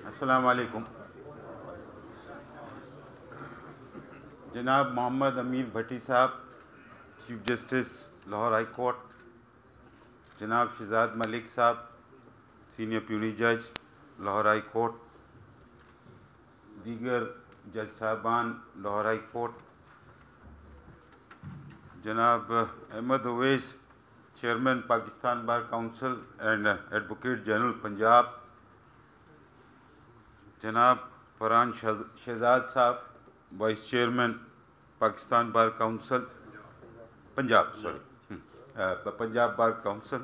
अस्सलाम वालेकुम। जनाब मोहम्मद अमीर भट्टी साहब, chief justice Lahore high court, जनाब शहजाद मलिक साहब, सीनियर प्यूनी जज लाहौर हाई कोर्ट, दीगर जज साहबान लाहौर हाई कोर्ट, जनाब Ahmad Uwais, chairman Pakistan bar council and advocate general Punjab, जनाब फरहान शहजाद साहब, vice chairman Pakistan bar council Punjab Punjab bar council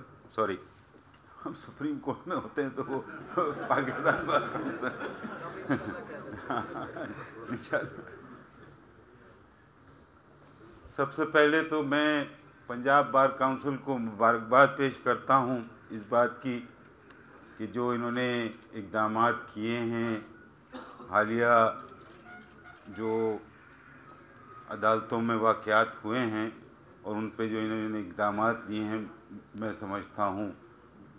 हम सुप्रीम कोर्ट में होते हैं तो वो पाकिस्तान बार काउंसिल सबसे पहले तो मैं पंजाब बार काउंसिल को मुबारकबाद पेश करता हूँ इस बात की कि जो इन्होंने इक़दामात किए हैं, हालिया जो अदालतों में वाक़यात हुए हैं और उन पे जो इन्होंने इक़दामात लिए हैं, मैं समझता हूँ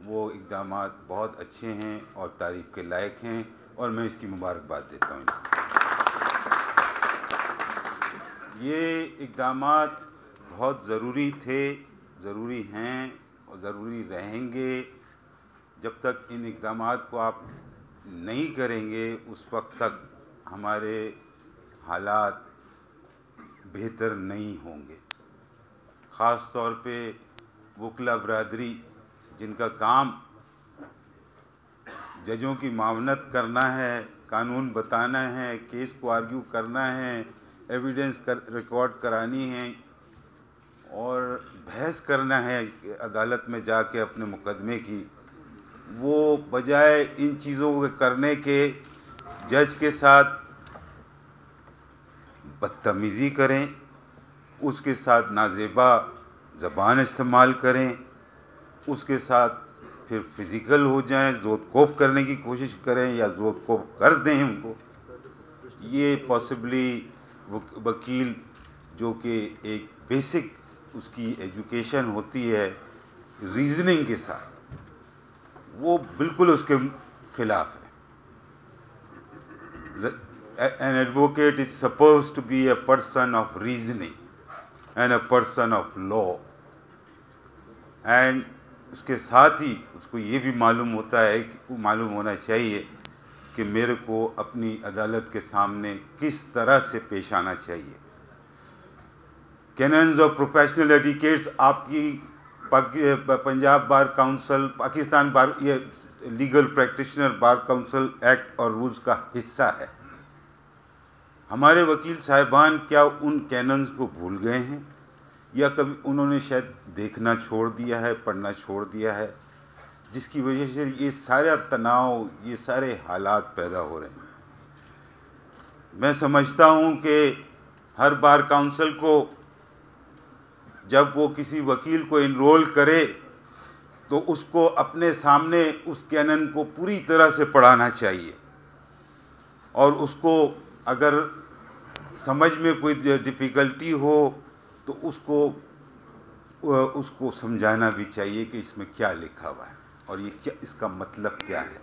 वो इक़दामात बहुत अच्छे हैं और तारीफ़ के लायक हैं और मैं इसकी मुबारकबाद देता हूँ। ये इक़दामात बहुत ज़रूरी थे, ज़रूरी हैं और ज़रूरी रहेंगे। जब तक इन इक़दामात को आप नहीं करेंगे उस वक्त तक हमारे हालात बेहतर नहीं होंगे। ख़ास तौर पे वकीला बरादरी जिनका काम जजों की मावनत करना है, कानून बताना है, केस को आर्ग्यू करना है, एविडेंस रिकॉर्ड करानी है और बहस करना है अदालत में जाके अपने मुकदमे की, वो बजाय इन चीज़ों को करने के जज के साथ बदतमीज़ी करें, उसके साथ नाजेबा ज़बान इस्तेमाल करें, उसके साथ फिर फिज़िकल हो जाएं, ज़ोत-कोप करने की कोशिश करें या ज़ोत-कोप कर दें उनको। ये पॉसिबली वकील जो कि एक बेसिक उसकी एजुकेशन होती है रीज़निंग के साथ, वो बिल्कुल उसके ख़िलाफ़ है। An advocate is supposed to be a person of reasoning and a person of law, and उसके साथ ही उसको ये भी मालूम होना चाहिए कि मेरे को अपनी अदालत के सामने किस तरह से पेश आना चाहिए। कैनन्स ऑफ प्रोफेशनल एटिकेट्स आपकी पंजाब बार काउंसिल, पाकिस्तान बार, ये legal practitioner bar council act और रूल्स का हिस्सा है। हमारे वकील साहिबान क्या उन कैनन्स को भूल गए हैं या कभी उन्होंने शायद देखना छोड़ दिया है, पढ़ना छोड़ दिया है, जिसकी वजह से ये सारा तनाव, ये सारे हालात पैदा हो रहे हैं। मैं समझता हूँ कि हर बार काउंसिल को जब वो किसी वकील को इनरोल करे तो उसको अपने सामने उस कैनन को पूरी तरह से पढ़ाना चाहिए और उसको अगर समझ में कोई डिफ़िकल्टी हो तो उसको समझाना भी चाहिए कि इसमें क्या लिखा हुआ है और ये क्या, इसका मतलब क्या है।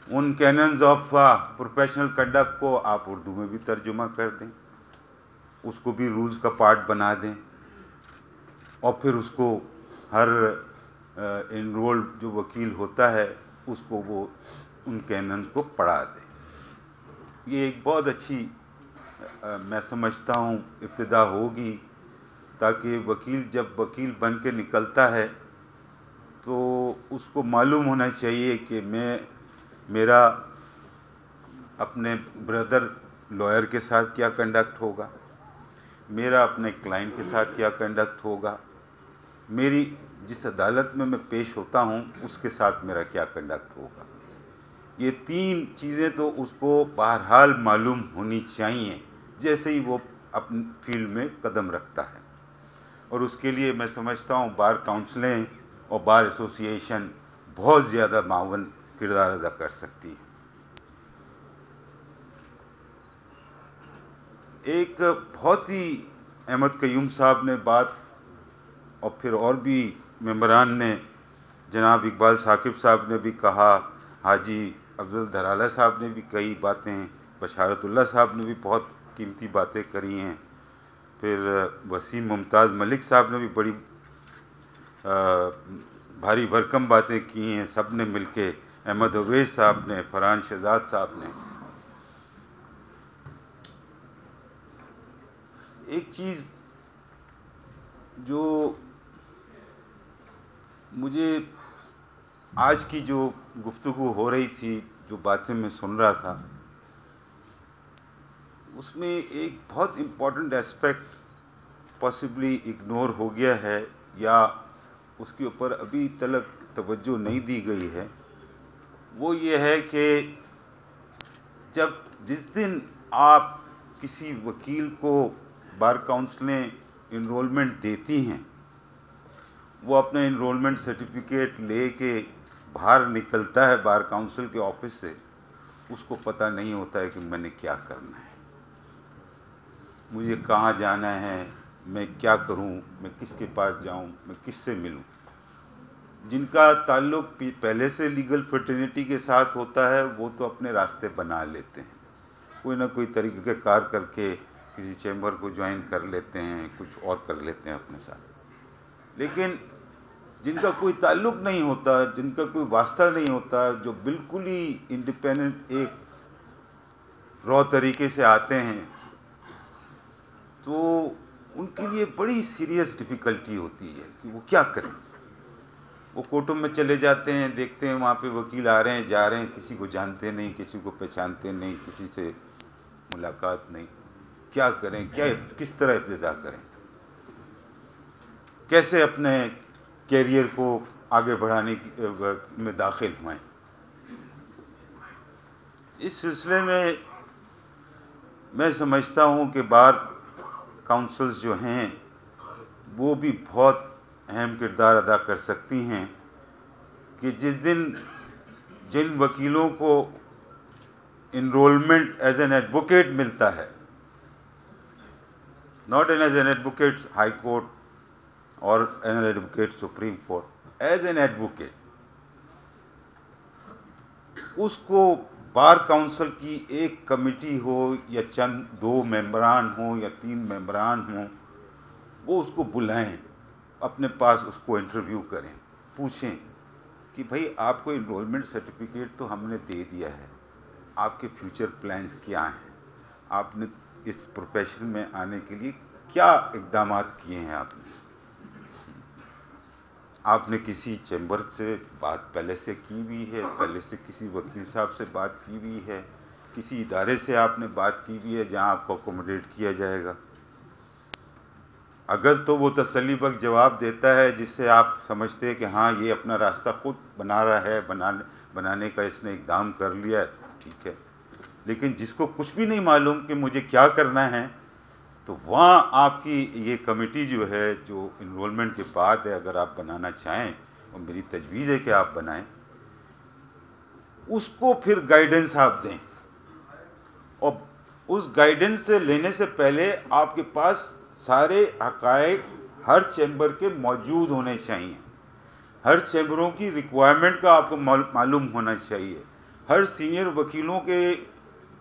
उन कैनन्स ऑफ प्रोफेशनल कंडक्ट को आप उर्दू में भी तर्जुमा कर दें, उसको भी रूल्स का पार्ट बना दें और फिर उसको हर इनरोल्ड जो वकील होता है उसको वो उन कैनन्स को पढ़ा दें। ये एक बहुत अच्छी मैं समझता हूँ इब्तिदा होगी, ताकि वकील जब वकील बन के निकलता है तो उसको मालूम होना चाहिए कि मेरा अपने ब्रदर लॉयर के साथ क्या कंडक्ट होगा, मेरा अपने क्लाइंट के साथ क्या कंडक्ट होगा, मेरी जिस अदालत में मैं पेश होता हूँ उसके साथ मेरा क्या कंडक्ट होगा। ये तीन चीज़ें तो उसको बहरहाल मालूम होनी चाहिए जैसे ही वो अपनी फील्ड में कदम रखता है। और उसके लिए मैं समझता हूँ बार काउंसलें और बार एसोसिएशन बहुत ज़्यादा मावन किरदार अदा कर सकती है। एक बहुत ही अहमद कयूम साहब ने बात और फिर और भी मेंबरान ने, जनाब इकबाल साकिब साहब ने भी कहा, हाजी अफजल धराला साहब ने भी कई बातें, बशारतुल्लाह साहब ने भी बहुत कीमती बातें करी हैं, फिर वसीम मुमताज़ मलिक साहब ने भी बड़ी भारी भरकम बातें की हैं, सब ने मिल के, अहमद अवैस साहब ने, फरहान शहजाद साहब ने। एक चीज़ जो मुझे आज की जो गुफ्तगू हो रही थी, जो बातें मैं सुन रहा था, उसमें एक बहुत इम्पॉर्टेंट एस्पेक्ट पॉसिबली इग्नोर हो गया है या उसके ऊपर अभी तक तवज्जो नहीं दी गई है। वो ये है कि जिस दिन आप किसी वकील को बार काउंसिलें इनरोलमेंट देती हैं, वो अपना इनरोलमेंट सर्टिफिकेट लेके बाहर निकलता है बार काउंसिल के ऑफिस से, उसको पता नहीं होता है कि मैंने क्या करना है, मुझे कहाँ जाना है, मैं क्या करूं, मैं किसके पास जाऊं, मैं किससे मिलूं। जिनका ताल्लुक़ पहले से लीगल फ्रेटर्निटी के साथ होता है वो तो अपने रास्ते बना लेते हैं, कोई ना कोई तरीके कार करके किसी चैम्बर को ज्वाइन कर लेते हैं, कुछ और कर लेते हैं अपने साथ। लेकिन जिनका कोई ताल्लुक़ नहीं होता, जिनका कोई वास्ता नहीं होता, जो बिल्कुल ही इंडिपेंडेंट एक रॉ तरीके से आते हैं, तो उनके लिए बड़ी सीरियस डिफ़िकल्टी होती है कि वो क्या करें। वो कोर्टों में चले जाते हैं, देखते हैं वहाँ पे वकील आ रहे हैं, जा रहे हैं, किसी को जानते नहीं, किसी को पहचानते नहीं, किसी से मुलाकात नहीं, क्या करें, किस तरह इब्तिदा करें, कैसे अपने कैरियर को आगे बढ़ाने में दाखिल हुए। इस सिलसिले में मैं समझता हूँ कि बार काउंसिल्स जो हैं वो भी बहुत अहम किरदार अदा कर सकती हैं कि जिस दिन जिन वकीलों को इनरोलमेंट एज एन एडवोकेट मिलता है, not as an advocate high court और an advocate supreme court, as an advocate, उसको बार काउंसिल की एक कमेटी हो या चंद 2 मेंबरान हो या 3 मेंबरान हो, वो उसको बुलाएं, अपने पास उसको इंटरव्यू करें, पूछें कि भाई आपको इनरोलमेंट सर्टिफिकेट तो हमने दे दिया है, आपके फ्यूचर प्लान्स क्या हैं, आपने इस प्रोफेशन में आने के लिए क्या इक़दामात किए हैं, आपने किसी चैम्बर से बात पहले से की हुई है, पहले से किसी वकील साहब से बात की हुई है, किसी इदारे से आपने बात की हुई है जहां आपको अकोमोडेट किया जाएगा। अगर तो वो तसल्ली बख्श जवाब देता है जिससे आप समझते हैं कि हाँ ये अपना रास्ता खुद बना रहा है, बनाने का इसने इक़दाम कर लिया है, ठीक है। लेकिन जिसको कुछ भी नहीं मालूम कि मुझे क्या करना है, तो वहाँ आपकी ये कमेटी जो है, जो इनरोलमेंट के बाद है, अगर आप बनाना चाहें, और मेरी तजवीज़ है कि आप बनाएं, उसको फिर गाइडेंस आप दें, और उस गाइडेंस से लेने से पहले आपके पास सारे हक़ाइक़ हर चैम्बर के मौजूद होने चाहिए, हर चैम्बरों की रिक्वायरमेंट का आपको मालूम होना चाहिए, हर सीनियर वकीलों के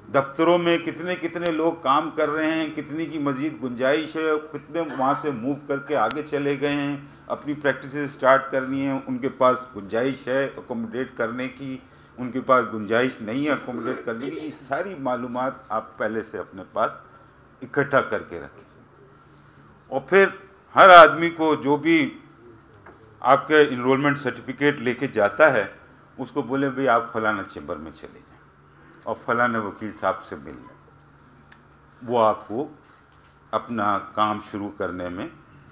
दफ्तरों में कितने लोग काम कर रहे हैं, कितनी की मज़ीद गुंजाइश है, कितने वहाँ से मूव करके आगे चले गए हैं, अपनी प्रैक्टिस स्टार्ट करनी है, उनके पास गुंजाइश है अकोमोडेट करने की, उनके पास गुंजाइश नहीं है अकोमोडेट करने की। ये सारी मालूमात आप पहले से अपने पास इकट्ठा करके रखें, और फिर हर आदमी को जो भी आपके इनरोलमेंट सर्टिफिकेट लेके जाता है उसको बोले भाई आप फलाना चैम्बर में चले जाएं और फलाने वकील साहब से मिल लें, वो आपको अपना काम शुरू करने में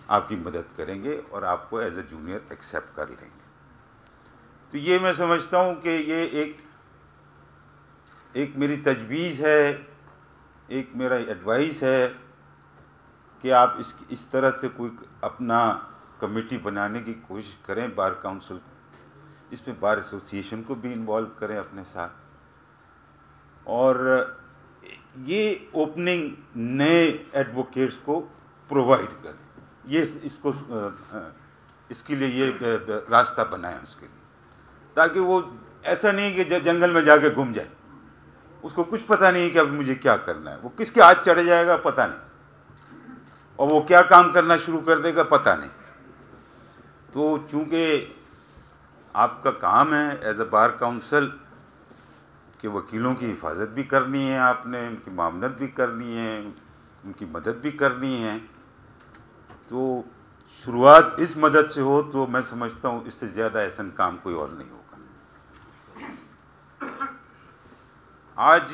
आपकी मदद करेंगे और आपको एज ए जूनियर एक्सेप्ट कर लेंगे। तो ये मैं समझता हूँ कि ये एक मेरी तजवीज़ है, एक मेरा एडवाइस है कि आप इस तरह से कोई अपना कमेटी बनाने की कोशिश करें बार काउंसिल, इसमें बार एसोसिएशन को भी इन्वॉल्व करें अपने साथ, और ये ओपनिंग नए एडवोकेट्स को प्रोवाइड करें, ये इसके लिए ये रास्ता बनाएं उसके लिए, ताकि वो ऐसा नहीं कि जंगल में जाके घूम जाए, उसको कुछ पता नहीं कि अब मुझे क्या करना है, वो किसके हाथ चढ़ जाएगा पता नहीं, और वो क्या काम करना शुरू कर देगा पता नहीं। तो चूँकि आपका काम है एज अ बार काउंसिल कि वकीलों की हिफाजत भी करनी है, आपने उनकी मामलत भी करनी है, उनकी मदद भी करनी है, तो शुरुआत इस मदद से हो तो मैं समझता हूँ इससे ज़्यादा एहसन काम कोई और नहीं होगा। आज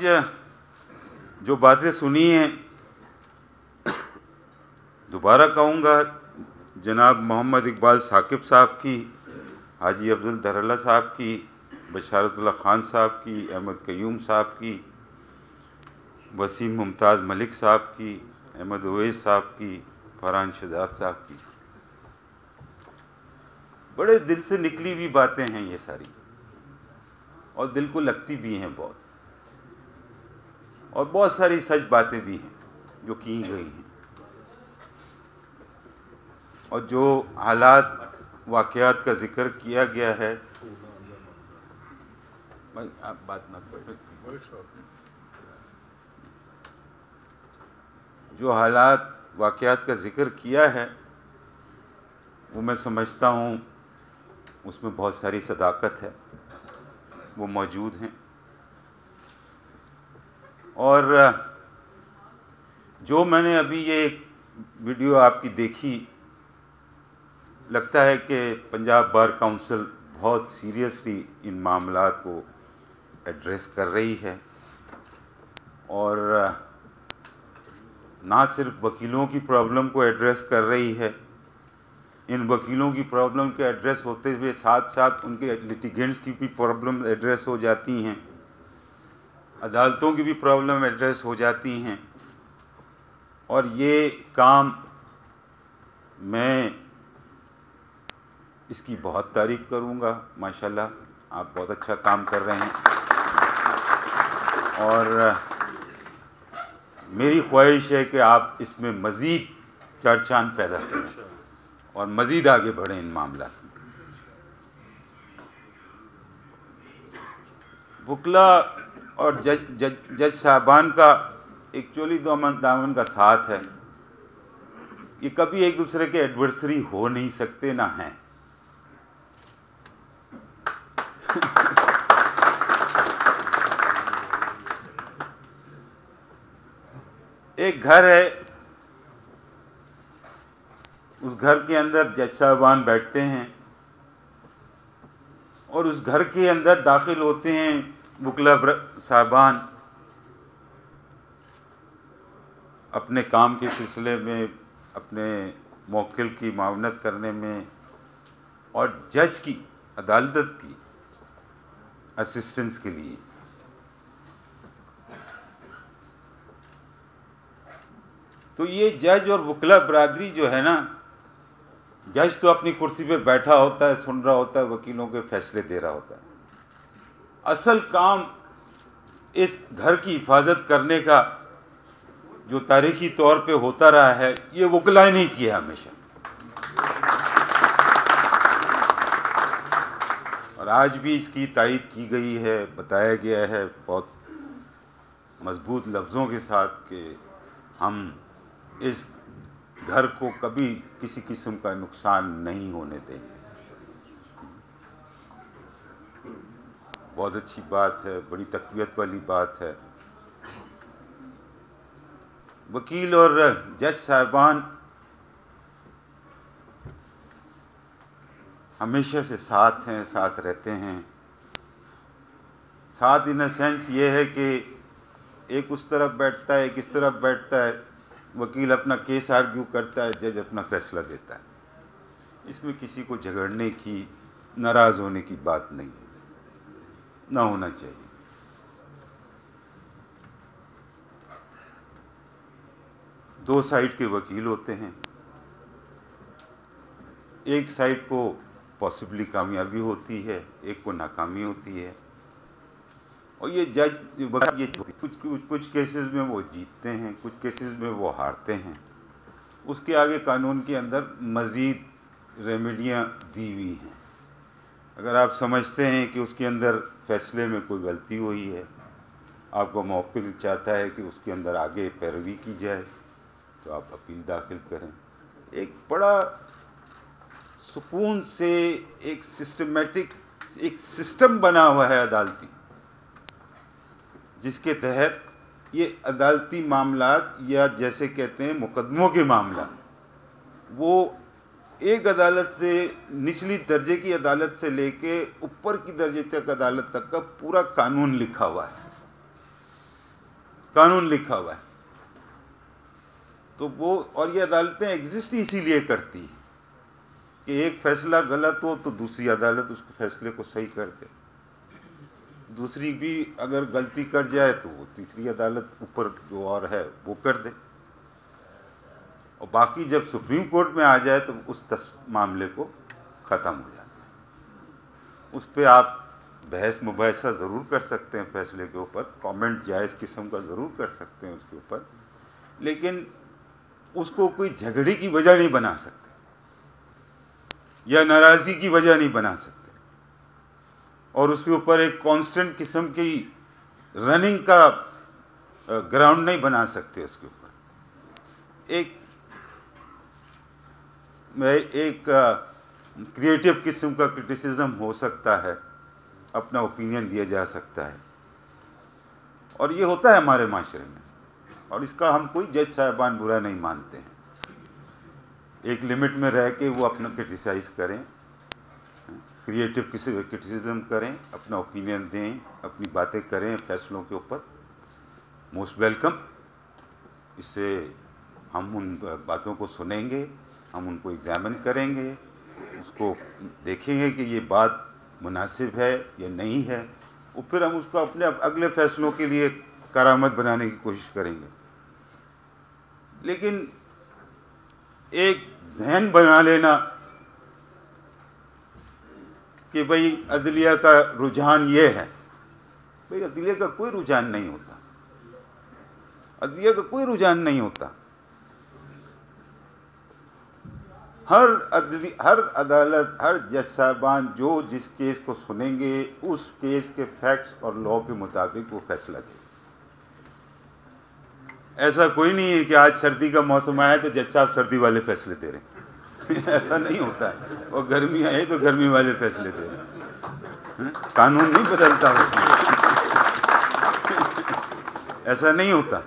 जो बातें सुनी हैं, दोबारा कहूँगा, जनाब मोहम्मद इकबाल साकिब साहब की, हाजी अब्दुल दरल्ला साहब की, बशारतुल्लाह खान साहब की, अहमद कयूम साहब की, वसीम मुमताज़ मलिक साहब की, अहमद उवैस साहब की, फरहान शहजाद साहब की, बड़े दिल से निकली हुई बातें हैं ये सारी, और दिल को लगती भी हैं बहुत, और बहुत सारी सच बातें भी हैं जो की गई हैं, और जो हालात वाक़यात का ज़िक्र किया गया है, भाई आप बात ना करें, जो हालात वाक़यात का ज़िक्र किया है वो मैं समझता हूँ उसमें बहुत सारी सदाकत है, वो मौजूद हैं। और जो मैंने अभी ये वीडियो आपकी देखी, लगता है कि पंजाब बार काउंसिल बहुत सीरियसली इन मामलात को एड्रेस कर रही है, और ना सिर्फ वकीलों की प्रॉब्लम को एड्रेस कर रही है, इन वकीलों की प्रॉब्लम के एड्रेस होते हुए साथ साथ उनके लिटिगेंट्स की भी प्रॉब्लम एड्रेस हो जाती हैं, अदालतों की भी प्रॉब्लम एड्रेस हो जाती हैं। और ये काम मैं इसकी बहुत तारीफ़ करूँगा, माशाल्लाह आप बहुत अच्छा काम कर रहे हैं, और मेरी ख्वाहिश है कि आप इसमें मज़ीद चार चांद पैदा करें और मज़ीद आगे बढ़ें इन मामला में। वकला और जज साहबान का एक चोली दामन का साथ है, ये कभी एक दूसरे के एडवर्सरी हो नहीं सकते, ना हैं। एक घर है, उस घर के अंदर जज साहबान बैठते हैं, और उस घर के अंदर दाखिल होते हैं वकला साहबान अपने काम के सिलसिले में, अपने मौकिल की मावनत करने में, और जज की, अदालत की असिस्टेंस के लिए। तो ये जज और वकला बरादरी जो है ना, जज तो अपनी कुर्सी पे बैठा होता है, सुन रहा होता है, वकीलों के फैसले दे रहा होता है, असल काम इस घर की हिफाजत करने का जो तारीखी तौर पे होता रहा है, ये वकला ही नहीं किया हमेशा, और आज भी इसकी तायीद की गई है, बताया गया है बहुत मजबूत लफ्ज़ों के साथ कि हम इस घर को कभी किसी किस्म का नुकसान नहीं होने देंगे। बहुत अच्छी बात है, बड़ी तकवीत वाली बात है। वकील और जज साहबान हमेशा से साथ हैं, साथ रहते हैं। साथ इन सेंस ये है कि एक उस तरफ बैठता है, एक इस तरफ बैठता है, वकील अपना केस आर्ग्यू करता है, जज अपना फैसला देता है। इसमें किसी को झगड़ने की, नाराज़ होने की बात नहीं, ना होना चाहिए। दो साइड के वकील होते हैं, एक साइड को पॉसिबली कामयाबी होती है, एक को नाकामी होती है, और ये जज ये कुछ केसेस में वो जीतते हैं, कुछ केसेस में वो हारते हैं। उसके आगे कानून के अंदर मज़ीद रेमेडियाँ दी हुई हैं, अगर आप समझते हैं कि उसके अंदर फैसले में कोई गलती हुई है, आपका मौक़िफ़ चाहता है कि उसके अंदर आगे पैरवी की जाए, तो आप अपील दाखिल करें। एक बड़ा सुकून से एक सिस्टमेटिक एक सिस्टम बना हुआ है अदालती, जिसके तहत ये अदालती मामलात या जैसे कहते हैं मुकदमों के मामला, वो एक अदालत से निचली दर्जे की अदालत से लेके ऊपर की दर्जे तक अदालत तक का पूरा कानून लिखा हुआ है, कानून लिखा हुआ है। तो वो और ये अदालतें एग्जिस्ट इसीलिए करती हैं कि एक फैसला गलत हो तो दूसरी अदालत उसके फैसले को सही कर दे, दूसरी भी अगर गलती कर जाए तो वो तीसरी अदालत ऊपर जो और है वो कर दे, और बाकी जब सुप्रीम कोर्ट में आ जाए तो उस मामले को ख़त्म हो जाता है। उस पर आप बहस मुबाहिसा ज़रूर कर सकते हैं, फैसले के ऊपर कमेंट जायज़ किस्म का ज़रूर कर सकते हैं उसके ऊपर, लेकिन उसको कोई झगड़े की वजह नहीं बना सकते या नाराज़गी की वजह नहीं बना सकते, और उसके ऊपर एक कांस्टेंट किस्म की रनिंग का ग्राउंड नहीं बना सकते। उसके ऊपर एक क्रिएटिव किस्म का क्रिटिसिज्म हो सकता है, अपना ओपिनियन दिया जा सकता है, और ये होता है हमारे माशरे में, और इसका हम कोई जज साहबान बुरा नहीं मानते हैं। एक लिमिट में रह के वो अपना क्रिटिसाइज़ करें, क्रिएटिव क्रिटिसिज्म करें, अपना ओपिनियन दें, अपनी बातें करें फैसलों के ऊपर, मोस्ट वेलकम। इससे हम उन बातों को सुनेंगे, हम उनको एग्जामिन करेंगे, उसको देखेंगे कि ये बात मुनासिब है या नहीं है, और फिर हम उसको अपने अगले फैसलों के लिए करामत बनाने की कोशिश करेंगे। लेकिन एक जहन बना लेना कि भाई अदलिया का रुझान ये है, भाई अदलिया का कोई रुझान नहीं होता, अदलिया का कोई रुझान नहीं होता। हर अदालत, हर जज साहबान जो जिस केस को सुनेंगे उस केस के फैक्ट्स और लॉ के मुताबिक वो फैसला दे। ऐसा कोई नहीं है कि आज सर्दी का मौसम आया तो जज साहब सर्दी वाले फैसले दे रहे हैं ऐसा नहीं होता है, और गर्मी आई तो गर्मी वाले फैसले दे रहे हैं, कानून नहीं बदलता उसमें ऐसा नहीं होता।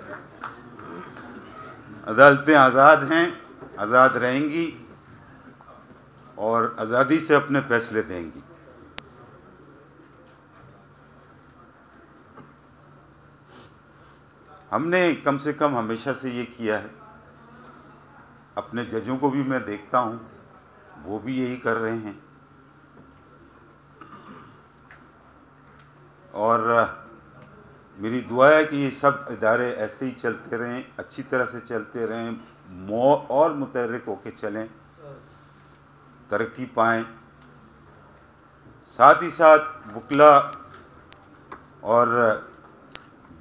अदालतें आज़ाद हैं, आज़ाद रहेंगी और आज़ादी से अपने फैसले देंगी। हमने कम से कम हमेशा से ये किया है, अपने जजों को भी मैं देखता हूँ वो भी यही कर रहे हैं, और मेरी दुआ है कि ये सब इदारे ऐसे ही चलते रहें, अच्छी तरह से चलते रहें, और मुतहर्रिक होके चलें, तरक्की पाएँ। साथ ही साथ वकला और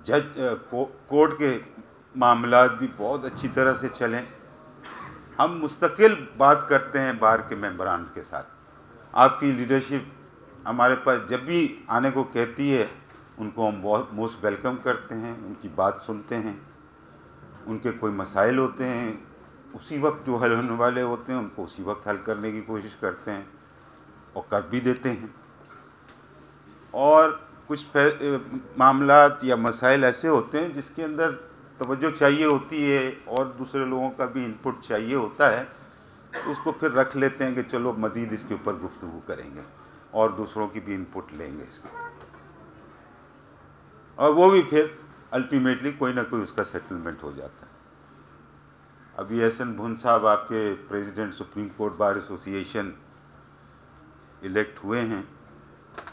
जज कोर्ट के मामलात भी बहुत अच्छी तरह से चलें। हम मुस्तकिल बात करते हैं बार के मेंबरान के साथ, आपकी लीडरशिप हमारे पास जब भी आने को कहती है उनको हम बहुत मोस्ट वेलकम करते हैं, उनकी बात सुनते हैं, उनके कोई मसाइल होते हैं उसी वक्त जो हल होने वाले होते हैं उनको उसी वक्त हल करने की कोशिश करते हैं और कर भी देते हैं। और कुछ मामलात या मसाइल ऐसे होते हैं जिसके अंदर तवज्जो चाहिए होती है और दूसरे लोगों का भी इनपुट चाहिए होता है, तो उसको फिर रख लेते हैं कि चलो मज़ीद इसके ऊपर गुफ्तगू करेंगे और दूसरों की भी इनपुट लेंगे इसके ऊपर, और वो भी फिर अल्टीमेटली कोई ना कोई उसका सेटलमेंट हो जाता है। अभी एहसन भुन साहब आपके president supreme court bar association elect हुए हैं,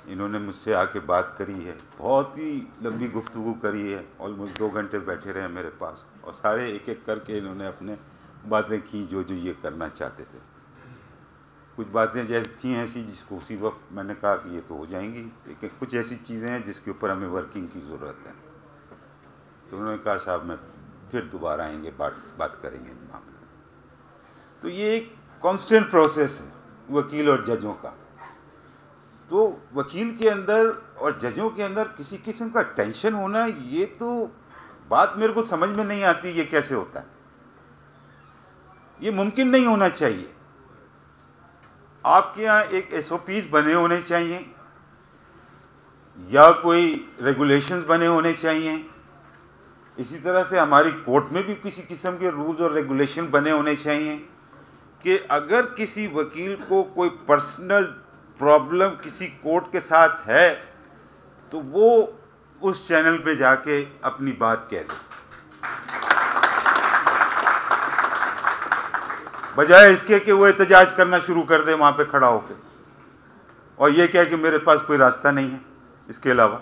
इन्होंने मुझसे आके बात करी है, बहुत ही लंबी गुफ्तगू करी है, ऑलमोस्ट 2 घंटे बैठे रहे मेरे पास, और सारे एक एक करके इन्होंने अपने बातें की जो जो ये करना चाहते थे। कुछ बातें जैसी थी ऐसी जिसको उसी वक्त मैंने कहा कि ये तो हो जाएंगी, लेकिन कुछ ऐसी चीज़ें हैं जिसके ऊपर हमें वर्किंग की ज़रूरत है। तो उन्होंने कहा साहब मैं फिर दोबारा आएंगे, बात करेंगे इन मामले में। तो ये एक कांस्टेंट प्रोसेस है वकील और जजों का, तो वकील के अंदर और जजों के अंदर किसी किस्म का टेंशन होना, ये तो बात मेरे को समझ में नहीं आती, ये कैसे होता है। ये मुमकिन नहीं होना चाहिए। आपके यहाँ एक SOPs बने होने चाहिए या कोई रेगुलेशंस बने होने चाहिए। इसी तरह से हमारी कोर्ट में भी किसी किस्म के रूल्स और रेगुलेशन बने होने चाहिए कि अगर किसी वकील को कोई पर्सनल प्रॉब्लम किसी कोर्ट के साथ है तो वो उस चैनल पे जाके अपनी बात कह दे, बजाय इसके कि वो एहतजाज करना शुरू कर दे वहाँ पे खड़ा होकर और ये कहे कि मेरे पास कोई रास्ता नहीं है इसके अलावा।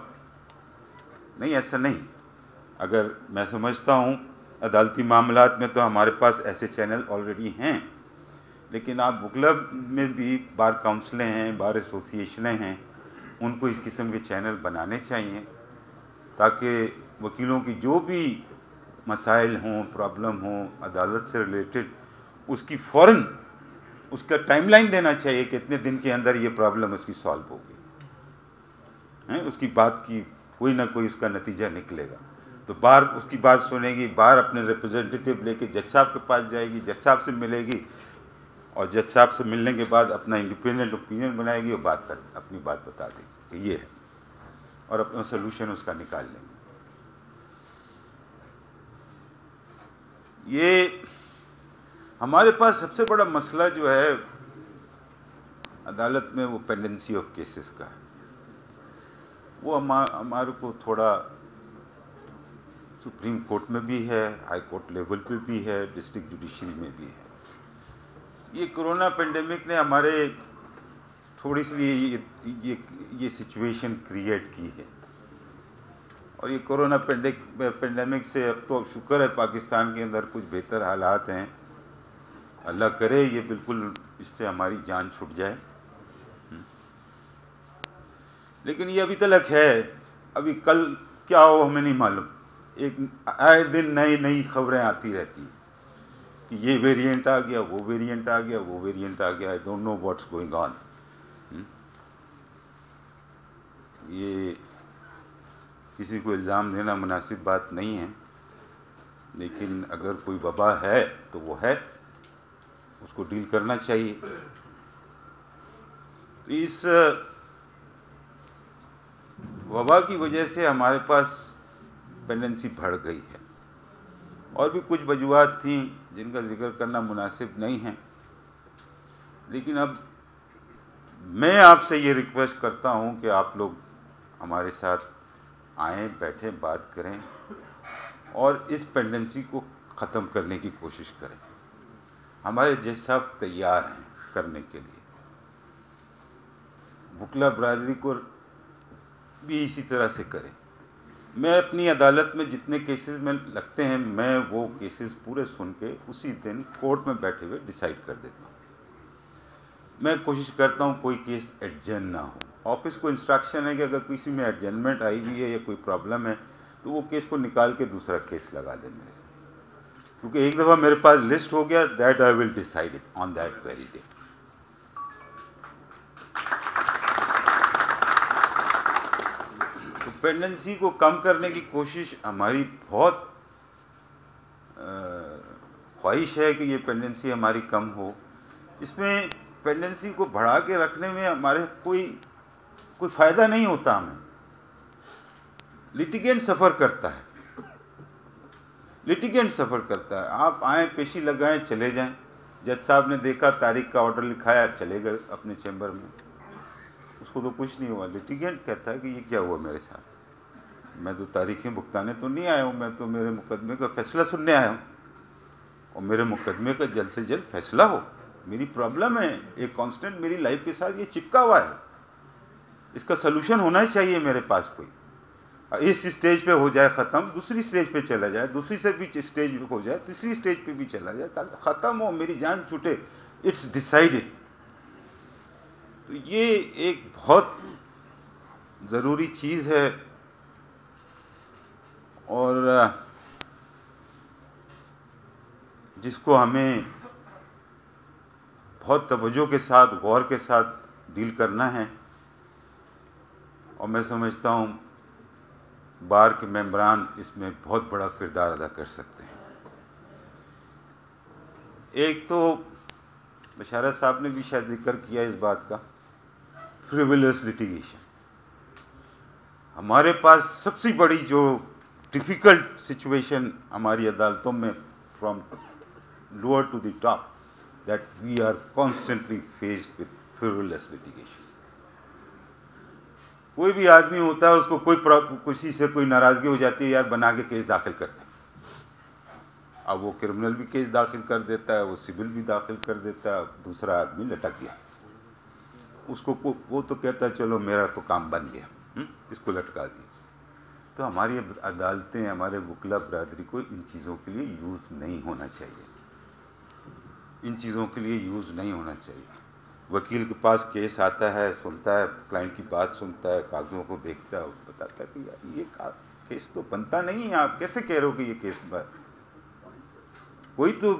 नहीं, ऐसा नहीं। अगर मैं समझता हूँ अदालती मामलात में तो हमारे पास ऐसे चैनल ऑलरेडी हैं, लेकिन आप बुक क्लब में भी बार काउंसिलें हैं, बार एसोसिएशनें हैं, उनको इस किस्म के चैनल बनाने चाहिए ताकि वकीलों की जो भी मसाइल हों, प्रॉब्लम हों अदालत से रिलेटेड, उसकी फ़ौरन उसका टाइमलाइन देना चाहिए कि इतने दिन के अंदर ये प्रॉब्लम उसकी सॉल्व होगी, हैं, उसकी बात की कोई ना कोई उसका नतीजा निकलेगा। तो बार उसकी बात सुनेगी, बार अपने रिप्रेजेंटेटिव लेके जज साहब के पास जाएगी, जज साहब से मिलेगी और जज साहब से मिलने के बाद अपना इंडिपेंडेंट ओपिनियन बनाएगी और अपनी बात बता देगी कि ये है और अपना सोल्यूशन उसका निकाल लेंगे। ये हमारे पास सबसे बड़ा मसला जो है अदालत में वो पेंडेंसी ऑफ केसेस का है। वो हमारे को थोड़ा सुप्रीम कोर्ट में भी है, हाई कोर्ट लेवल पे भी है, डिस्ट्रिक्ट जुडिशरी में भी है। ये कोरोना पेंडेमिक ने हमारे थोड़ी सी ये सिचुएशन क्रिएट की है और ये कोरोना पेंडेमिक से अब तो शुक्र है पाकिस्तान के अंदर कुछ बेहतर हालात हैं। अल्लाह करे ये बिल्कुल इससे हमारी जान छूट जाए, लेकिन ये अभी तक है। अभी कल क्या हो हमें नहीं मालूम। एक आए दिन नई खबरें आती रहती हैं कि ये वेरिएंट आ गया, वो वेरिएंट आ गया, वो वेरिएंट आ गया। I don't know what's going on. ये किसी को इल्ज़ाम देना मुनासिब बात नहीं है, लेकिन अगर कोई वबा है तो वो है, उसको डील करना चाहिए। तो इस वबा की वजह से हमारे पास पेंडेंसी बढ़ गई है और भी कुछ वजूहात थी जिनका जिक्र करना मुनासिब नहीं है, लेकिन अब मैं आपसे ये रिक्वेस्ट करता हूँ कि आप लोग हमारे साथ आएँ, बैठें, बात करें और इस पेंडेंसी को ख़त्म करने की कोशिश करें। हमारे जज साहब तैयार हैं करने के लिए। बुकला बरादरी को भी इसी तरह से करें। मैं अपनी अदालत में जितने केसेस में लगते हैं, मैं वो केसेस पूरे सुन के उसी दिन कोर्ट में बैठे हुए डिसाइड कर देता हूँ। मैं कोशिश करता हूँ कोई केस एडजर्न ना हो। ऑफिस को इंस्ट्रक्शन है कि अगर किसी में एडजर्नमेंट आई हुई है या कोई प्रॉब्लम है तो वो केस को निकाल के दूसरा केस लगा दे मेरे से, क्योंकि एक दफ़ा मेरे पास लिस्ट हो गया, that I will decide it on that very day. तो पेंडेंसी को कम करने की कोशिश हमारी बहुत ख्वाहिश है कि ये पेंडेंसी हमारी कम हो। इसमें पेंडेंसी को बढ़ा के रखने में हमारे कोई फ़ायदा नहीं होता। हमें लिटिगेंट सफ़र करता है, लिटिगेंट सफ़र करता है। आप आएँ, पेशी लगाएं, चले जाएं। जज साहब ने देखा, तारीख का ऑर्डर लिखाया, चले गए अपने चैम्बर में, उसको तो कुछ नहीं हुआ। लिटिगेंट कहता है कि ये क्या हुआ मेरे साथ, मैं तो तारीखें भुगताने तो नहीं आया हूँ, मैं तो मेरे मुकदमे का फ़ैसला सुनने आया हूँ और मेरे मुकदमे का जल्द से जल्द फैसला हो। मेरी प्रॉब्लम है, एक कांस्टेंट मेरी लाइफ के साथ ये चिपका हुआ है, इसका सलूशन होना चाहिए मेरे पास कोई। इस स्टेज पे हो जाए ख़त्म, दूसरी स्टेज पे चला जाए, दूसरी से भी स्टेज हो जाए, तीसरी स्टेज पे भी चला जाए, ताकि ख़त्म हो, मेरी जान छूटे। It's decided. तो ये एक बहुत ज़रूरी चीज़ है और जिसको हमें बहुत तवज्जो के साथ, गौर के साथ डील करना है। और मैं समझता हूँ बार के मेंबरान इसमें बहुत बड़ा किरदार अदा कर सकते हैं। एक तो बशारत साहब ने भी शायद जिक्र किया इस बात का, फ्रिवुलस लिटिगेशन। हमारे पास सबसे बड़ी जो डिफ़िकल्ट सिचुएशन हमारी अदालतों में from lower to the top, that we are constantly faced with frivolous litigation. कोई भी आदमी होता है, उसको किसी से कोई नाराज़गी हो जाती है, यार बना के केस दाखिल करते हैं। अब वो क्रिमिनल भी केस दाखिल कर देता है, वो सिविल भी दाखिल कर देता है, दूसरा आदमी लटक गया, उसको वो तो कहता है चलो मेरा तो काम बन गया, इसको लटका दिया। तो हमारी अदालतें, हमारे वकीला बरादरी को इन चीज़ों के लिए यूज़ नहीं होना चाहिए, इन चीज़ों के लिए यूज़ नहीं होना चाहिए। वकील के पास केस आता है, सुनता है, क्लाइंट की बात सुनता है, कागज़ों को देखता है, बताता है कि यार ये केस तो बनता नहीं है, आप कैसे कह रहे हो कि ये केस कोई तो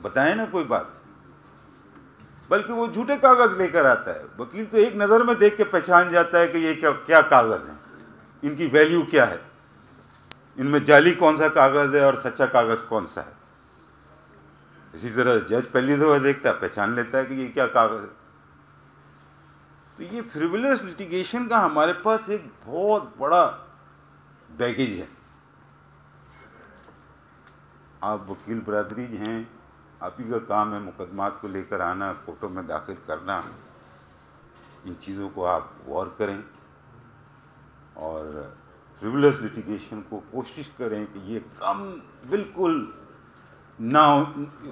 बताए ना कोई बात। बल्कि वो झूठे कागज़ लेकर आता है। वकील तो एक नज़र में देख के पहचान जाता है कि ये क्या कागज़ हैं, इनकी वैल्यू क्या है, इनमें जाली कौन सा कागज़ है और सच्चा कागज़ कौन सा है। इसी तरह जज पहली दफ़ा देखता है, पहचान लेता है कि ये क्या कागज़ है। तो ये फ्रिवुलस लिटिगेशन का हमारे पास एक बहुत बड़ा बैगेज है। आप वकील बरादरी हैं, आप ही का काम है मुकदमात को लेकर आना, कोर्टों में दाखिल करना। इन चीज़ों को आप गौर करें और फ्रिवुलस लिटिगेशन को कोशिश करें कि ये कम बिल्कुल ना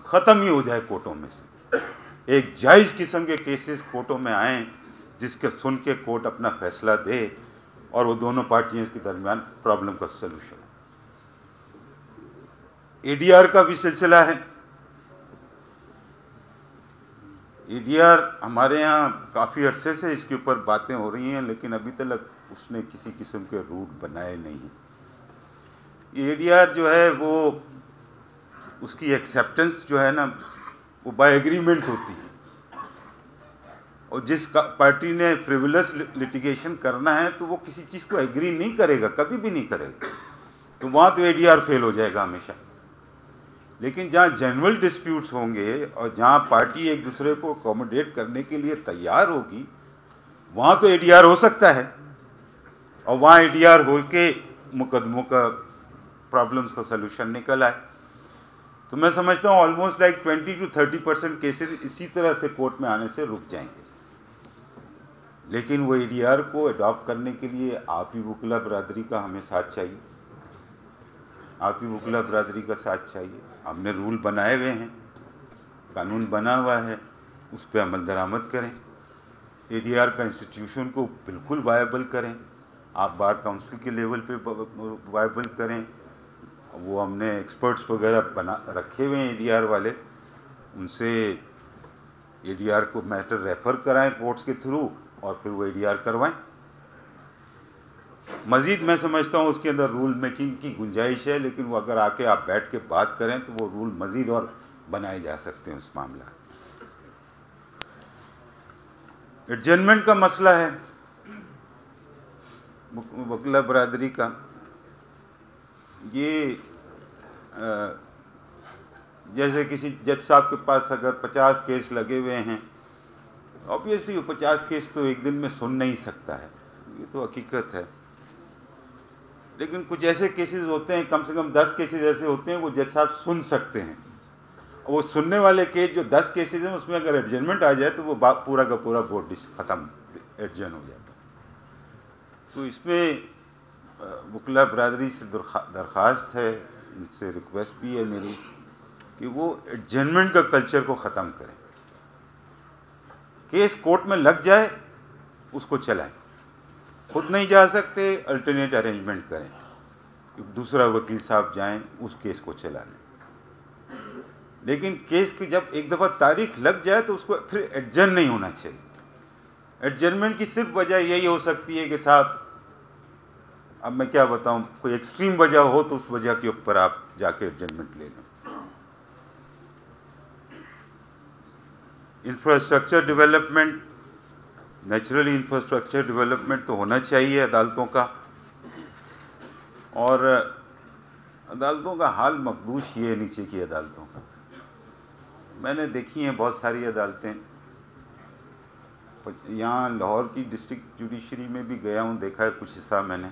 ख़त्म ही हो जाए कोर्टों में से। एक जायज़ किस्म के केसेस कोर्टों में आएँ जिसके सुन के कोर्ट अपना फैसला दे और वो दोनों पार्टियों के दरमियान प्रॉब्लम का सलूशन। एडीआर का भी सिलसिला है। एडीआर हमारे यहाँ काफ़ी अरसे से इसके ऊपर बातें हो रही हैं, लेकिन अभी तक उसने किसी किस्म के रूट बनाए नहीं हैं। एडीआर जो है वो उसकी एक्सेप्टेंस जो है ना वो बाय एग्रीमेंट होती है, और जिस पार्टी ने फ्रिवुलस लिटिगेशन करना है तो वो किसी चीज़ को एग्री नहीं करेगा, कभी भी नहीं करेगा, तो वहाँ तो एडीआर फेल हो जाएगा हमेशा। लेकिन जहाँ जेन्युइन डिस्प्यूट्स होंगे और जहाँ पार्टी एक दूसरे को अकोमोडेट करने के लिए तैयार होगी, वहाँ तो एडीआर हो सकता है, और वहाँ एडीआर हो के मुकदमों का प्रॉब्लम्स का सलूशन निकल आए। तो मैं समझता हूँ ऑलमोस्ट लाइक 20 to 30% केसेस इसी तरह से कोर्ट में आने से रुक जाएंगे। लेकिन वो एडीआर को अडॉप्ट करने के लिए आप ही वकीला बरादरी का हमें साथ चाहिए, आप ही वकीला बरादरी का साथ चाहिए। हमने रूल बनाए हुए हैं, कानून बना हुआ है, उस पर अमल दरामद करें, एडीआर का इंस्टीट्यूशन को बिल्कुल वायबल करें, आप बार काउंसिल के लेवल पे वायबल करें। वो हमने एक्सपर्ट्स वगैरह बना रखे हुए हैं एडीआर वाले, उनसे एडीआर को मैटर रेफ़र कराएं कोर्ट्स के थ्रू और फिर वो एडीआर करवाएं। मज़ीद मैं समझता हूँ उसके अंदर रूल मेकिंग की गुंजाइश है, लेकिन वो अगर आके आप बैठ के बात करें तो वो रूल मज़ीद और बनाए जा सकते हैं उस मामला। एडजमेंट का मसला है वकीला बरादरी का, ये जैसे किसी जज साहब के पास अगर 50 केस लगे हुए हैं, ऑब्वियसली वो 50 केस तो एक दिन में सुन नहीं सकता है, ये तो हकीकत है। लेकिन कुछ ऐसे केसेस होते हैं, कम से कम 10 केसेस ऐसे होते हैं वो जज साहब सुन सकते हैं, और वो सुनने वाले केस जो 10 केसेस हैं उसमें अगर एडजमेंट आ जाए तो वो पूरा का पूरा बोर्ड ख़त्म एडजन हो जाता है। तो इसमें वकीला बरादरी से दरख्वास्त है, इनसे रिक्वेस्ट भी है मेरी कि वो एडजमेंट का कल्चर को ख़त्म करें। केस कोर्ट में लग जाए उसको चलाएं, खुद नहीं जा सकते अल्टरनेट अरेंजमेंट करें, दूसरा वकील साहब जाएं उस केस को चला लें। लेकिन केस की जब एक दफ़ा तारीख लग जाए तो उसको फिर एडजर्न नहीं होना चाहिए। एडजर्नमेंट की सिर्फ वजह यही हो सकती है कि साहब अब मैं क्या बताऊं, कोई एक्सट्रीम वजह हो तो उस वजह के ऊपर आप जाके एडजर्नमेंट ले लें। Infrastructure development natural infrastructure development तो होना चाहिए अदालतों का, और अदालतों का हाल मकबूश ही है नीचे की अदालतों का। मैंने देखी हैं बहुत सारी अदालतें, यहाँ लाहौर की डिस्ट्रिक्ट जुडिशरी में भी गया हूँ, देखा है कुछ हिस्सा मैंने,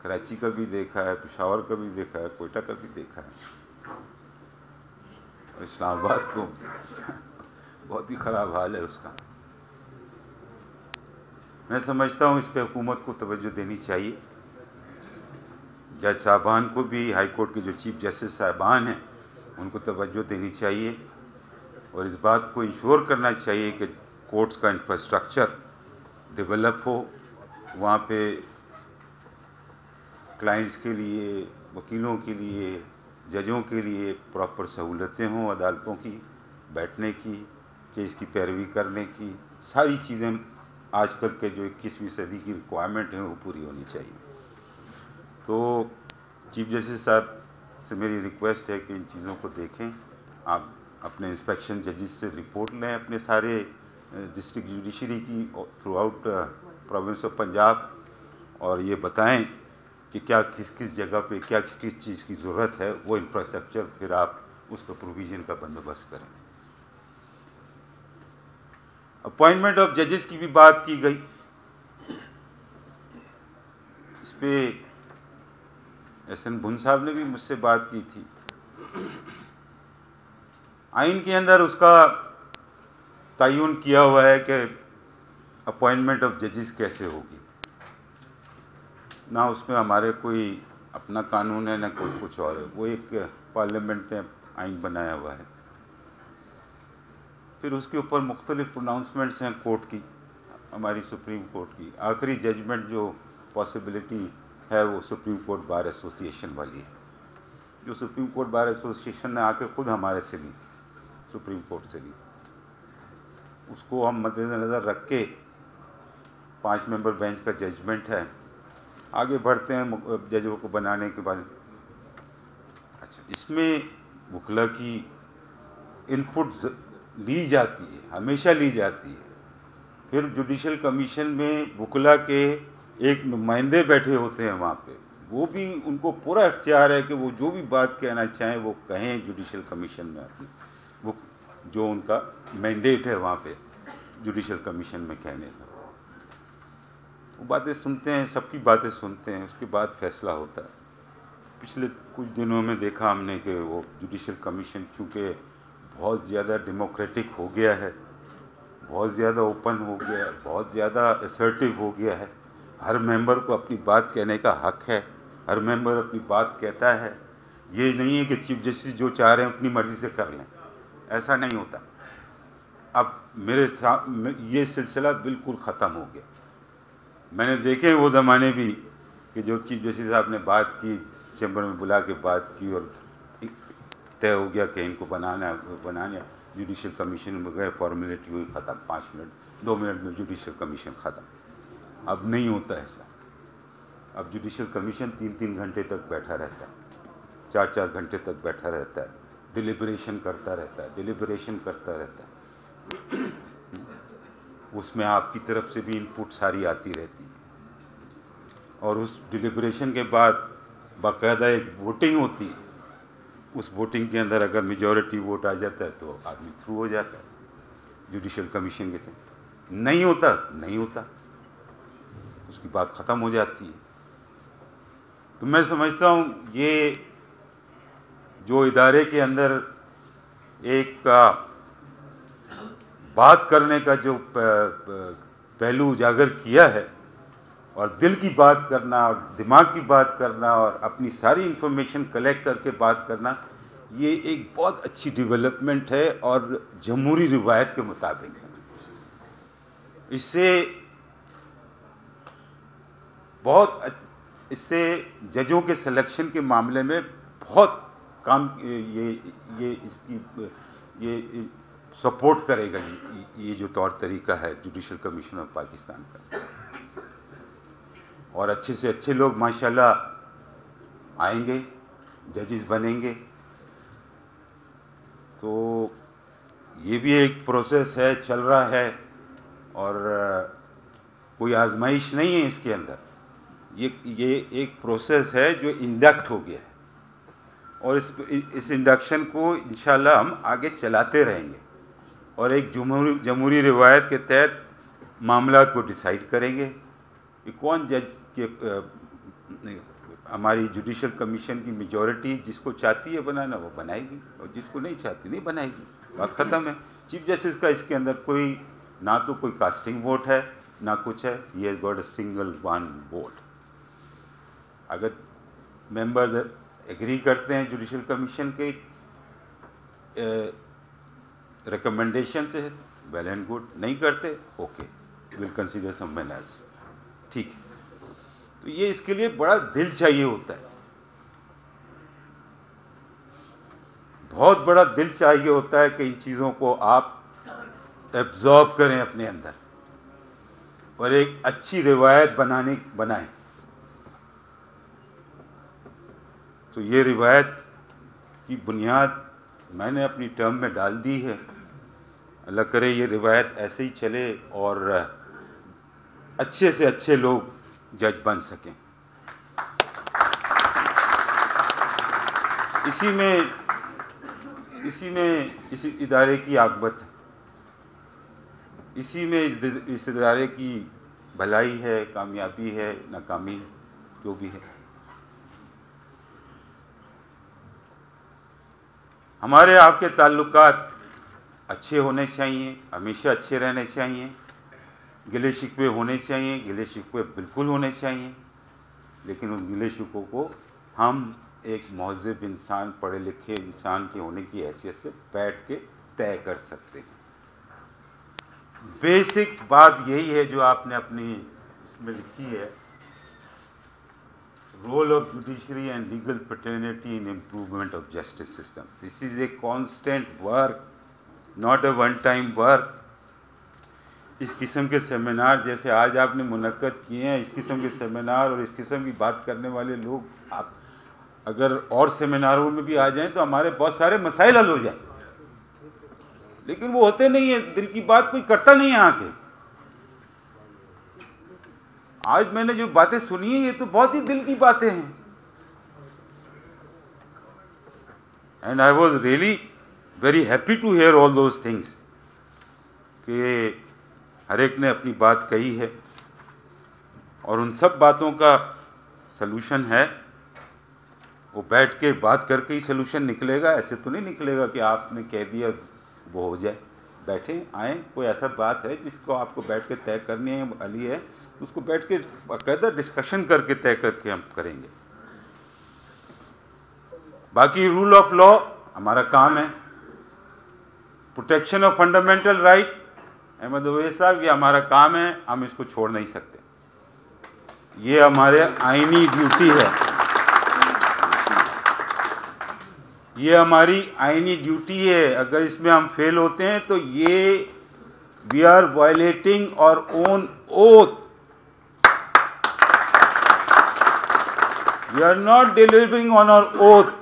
कराची का भी देखा है, पेशावर का भी देखा है, कोयटा का भी देखा है, और इस्लामाबाद तो बहुत ही ख़राब हाल है उसका। मैं समझता हूँ इस पर हुकूमत को तवज्जो देनी चाहिए। जज साहबान को भी, हाई कोर्ट के जो चीफ जस्टिस साहबान हैं उनको तवज्जो देनी चाहिए, और इस बात को इंश्योर करना चाहिए कि कोर्ट्स का इंफ्रास्ट्रक्चर डेवलप हो, वहाँ पे क्लाइंट्स के लिए, वकीलों के लिए, जजों के लिए प्रॉपर सहूलतें हों अदालतों की, बैठने की, केस की पैरवी करने की, सारी चीज़ें आजकल के जो 21वीं सदी की रिक्वायरमेंट हैं वो पूरी होनी चाहिए। तो चीफ जस्टिस साहब से मेरी रिक्वेस्ट है कि इन चीज़ों को देखें, आप अपने इंस्पेक्शन जजेस से रिपोर्ट लें अपने सारे डिस्ट्रिक्ट जुडिशरी की through out province of Punjab, और ये बताएं कि क्या किस किस जगह पे क्या किस चीज़ की ज़रूरत है, वो इंफ्रास्ट्रक्चर फिर आप उसका प्रोविज़न का बंदोबस्त करें। अपॉइंटमेंट ऑफ जजेस की भी बात की गई, इस पर एस.एन. भुन साहब ने भी मुझसे बात की थी। आइन के अंदर उसका तयन किया हुआ है कि अपॉइंटमेंट ऑफ जजेस कैसे होगी, ना उसमें हमारे कोई अपना कानून है ना कोई कुछ और है, वो एक पार्लियामेंट ने आइन बनाया हुआ है। फिर उसके ऊपर मुख्तलिफ प्रोनाउंसमेंट्स हैं कोर्ट की, हमारी सुप्रीम कोर्ट की। आखिरी जजमेंट जो पॉसिबिलिटी है वो सुप्रीम कोर्ट बार एसोसिएशन वाली है, जो सुप्रीम कोर्ट बार एसोसिएशन ने आके खुद हमारे से ली थी, सुप्रीम कोर्ट से ली। उसको हम मद्देनज़र रख के 5 मेंबर बेंच का जजमेंट है, आगे बढ़ते हैं जजों को बनाने के बाद। अच्छा, इसमें वकला की इनपुट ली जाती है, हमेशा ली जाती है। फिर जुडिशल कमीशन में वकला के एक नुमाइंदे बैठे होते हैं वहाँ पे, वो भी उनको पूरा इख्तियार है कि वो जो भी बात कहना चाहें वो कहें जुडिशल कमीशन में अपनी, वो जो उनका मैंडेट है वहाँ पे जुडिशल कमीशन में कहने का। वो बातें सुनते हैं, सबकी बातें सुनते हैं, उसके बाद फैसला होता है। पिछले कुछ दिनों में देखा हमने कि वो जुडिशल कमीशन चूँकि बहुत ज़्यादा डेमोक्रेटिक हो गया है, बहुत ज़्यादा ओपन हो गया है, बहुत ज़्यादा असर्टिव हो गया है, हर मेंबर को अपनी बात कहने का हक है, हर मेंबर अपनी बात कहता है। ये नहीं है कि चीफ जस्टिस जो चाह रहे हैं अपनी मर्ज़ी से कर लें, ऐसा नहीं होता। अब ये सिलसिला बिल्कुल ख़त्म हो गया। मैंने देखे वो ज़माने भी कि जो चीफ जस्टिस साहब ने बात की, चैम्बर में बुला के बात की और तय हो गया कि इनको बनाना जुडिशल कमीशन में गए, फॉर्मेलिटी हुई, ख़त्म, 5 मिनट 2 मिनट में जुडिशल कमीशन ख़त्म। अब नहीं होता ऐसा। अब जुडिशल कमीशन 3-3 घंटे तक बैठा रहता है, 4-4 घंटे तक बैठा रहता है, डिलिब्रेशन करता रहता है, डिलिब्रेशन करता रहता है। उसमें आपकी तरफ से भी इनपुट सारी आती रहती है, और उस डिलिब्रेशन के बाद बाकायदा एक वोटिंग होती है। उस वोटिंग के अंदर अगर मेजॉरिटी वोट आ जाता है तो आदमी थ्रू हो जाता है जुडिशल कमीशन के साथ। नहीं होता, नहीं होता, उसकी बात ख़त्म हो जाती है। तो मैं समझता हूँ ये जो इदारे के अंदर एक बात करने का जो पहलू उजागर किया है, और दिल की बात करना और दिमाग की बात करना और अपनी सारी इन्फॉर्मेशन कलेक्ट करके बात करना, ये एक बहुत अच्छी डेवलपमेंट है और जमहूरी रिवायत के मुताबिक है। इससे जजों के सिलेक्शन के मामले में बहुत काम ये सपोर्ट करेगा ये जो तौर तरीका है जुडिशल कमीशन ऑफ पाकिस्तान का। और अच्छे से अच्छे लोग माशाल्लाह आएंगे, जजेस बनेंगे। तो ये भी एक प्रोसेस है, चल रहा है, और कोई आजमाइश नहीं है इसके अंदर। ये एक प्रोसेस है जो इंडक्ट हो गया है, और इस इंडक्शन को इंशाल्लाह हम आगे चलाते रहेंगे और एक जमहूरी रिवायत के तहत मामलात को डिसाइड करेंगे कि कौन जज के हमारी जुडिशल कमीशन की मेजॉरिटी जिसको चाहती है बनाना वो बनाएगी, और जिसको नहीं चाहती नहीं बनाएगी, बात ख़त्म है। चीफ जस्टिस का इसके अंदर कोई ना तो कोई कास्टिंग वोट है ना कुछ है, he has got a single one vote. अगर मेंबर्स एग्री करते हैं जुडिशल कमीशन के रिकमेंडेशन से, वेल एंड गुड, नहीं करते okay, will consider someone else, ठीक है। तो ये इसके लिए बड़ा दिल चाहिए होता है, बहुत बड़ा दिल चाहिए होता है कि इन चीज़ों को आप एब्जॉर्ब करें अपने अंदर और एक अच्छी रिवायत बनाएं। तो ये रिवायत की बुनियाद मैंने अपनी टर्म में डाल दी है। अल्लाह करे ये रिवायत ऐसे ही चले और अच्छे से अच्छे लोग जज बन सकें। इसी इदारे की आकबत है, इसी में इस इदारे की भलाई है, कामयाबी है, नाकामी जो भी है। हमारे आपके ताल्लुकात अच्छे होने चाहिए, हमेशा अच्छे रहने चाहिए, गिले शिकवे होने चाहिए, गिले शिकवे बिल्कुल होने चाहिए, लेकिन उन गिले शिकवों को हम एक महज़िब इंसान, पढ़े लिखे इंसान के होने की हैसियत से बैठ के तय कर सकते हैं। बेसिक बात यही है जो आपने अपनी इसमें लिखी है, role of judiciary and legal fraternity in improvement of justice system. This is a constant work, not a one time work. इस किस्म के सेमिनार जैसे आज आपने मुनक्कद किए हैं, इस किस्म के सेमिनार और इस किस्म की बात करने वाले लोग आप अगर और सेमिनारों में भी आ जाएं तो हमारे बहुत सारे मसाइल हल हो जाए, लेकिन वो होते नहीं है, दिल की बात कोई करता नहीं है आके। आज मैंने जो बातें सुनी है ये तो बहुत ही दिल की बातें हैं, and I was really very happy to hear all those things कि हर एक ने अपनी बात कही है और उन सब बातों का सलूशन है, वो बैठ के बात करके ही सलूशन निकलेगा। ऐसे तो नहीं निकलेगा कि आपने कह दिया वो हो जाए। बैठें, आएँ, कोई ऐसा बात है जिसको आपको बैठ के तय करनी है, अली है, तो उसको बैठ के बाकायदा डिस्कशन करके तय करके हम करेंगे। बाकी रूल ऑफ लॉ हमारा काम है, protection of fundamental right, Ahmad Awais साहब, ये हमारा काम है, हम इसको छोड़ नहीं सकते, ये हमारे आईनी ड्यूटी है, ये हमारी आईनी ड्यूटी है। अगर इसमें हम फेल होते हैं तो ये we are violating our own oath, we are not delivering on our oath,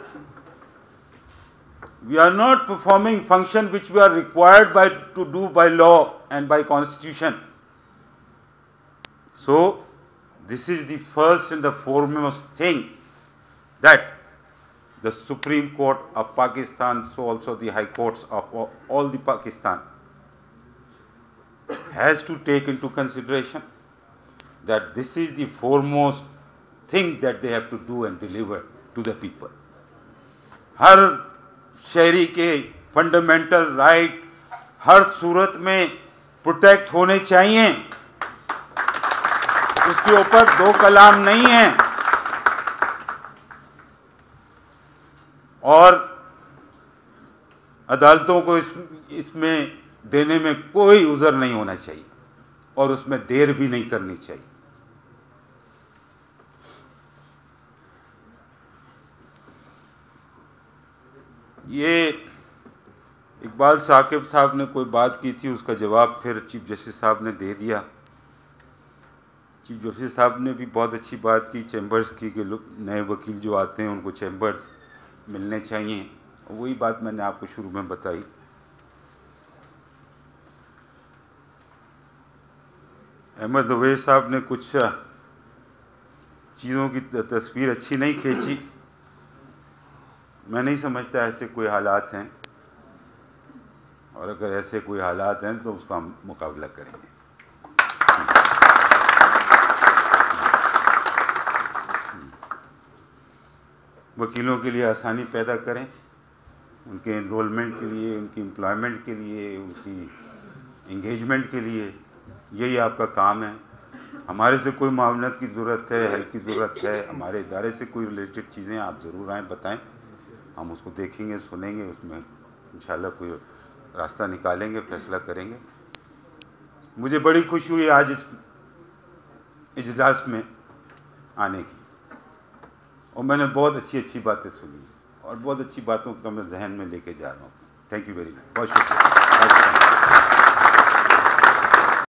we are not performing function which we are required to do by law and by constitution. So this is the first and the foremost thing that the Supreme Court of Pakistan, so also the High Courts of all the Pakistan has to take into consideration, that this is the foremost thing that they have to do and deliver to the people. हर शहरी के fundamental right हर सूरत में protect होने चाहिए, उसके ऊपर दो कलाम नहीं है, और अदालतों को इसमें देने में कोई उज़र नहीं होना चाहिए और उसमें देर भी नहीं करनी चाहिए। ये इकबाल साकिब साहब ने कोई बात की थी, उसका जवाब फिर चीफ जस्टिस साहब ने दे दिया। चीफ जस्टिस साहब ने भी बहुत अच्छी बात की चैम्बर्स की कि नए वकील जो आते हैं उनको चैम्बर्स मिलने चाहिए, वही बात मैंने आपको शुरू में बताई। अहमद उवैस साहब ने कुछ चीज़ों की तस्वीर अच्छी नहीं खींची। मैं नहीं समझता ऐसे कोई हालात हैं, और अगर ऐसे कोई हालात हैं तो उसका हम मुकाबला करेंगे। वकीलों के लिए आसानी पैदा करें, उनके एनरोलमेंट के लिए, उनकी एम्प्लॉयमेंट के लिए, उनकी इंगेजमेंट के लिए, यही आपका काम है। हमारे से कोई मामलत की ज़रूरत है, हेल्प की ज़रूरत है, हमारे इदारे से कोई रिलेटेड चीज़ें आप ज़रूर आएँ, बताएं, हम उसको देखेंगे, सुनेंगे, उसमें इंशाल्लाह कोई रास्ता निकालेंगे, फैसला करेंगे। मुझे बड़ी खुशी हुई आज इस इजलास में आने की, और मैंने बहुत अच्छी अच्छी बातें सुनी और बहुत अच्छी बातों का मैं जहन में लेके जा रहा हूँ। थैंक यू वेरी मच, बहुत शुक्रिया।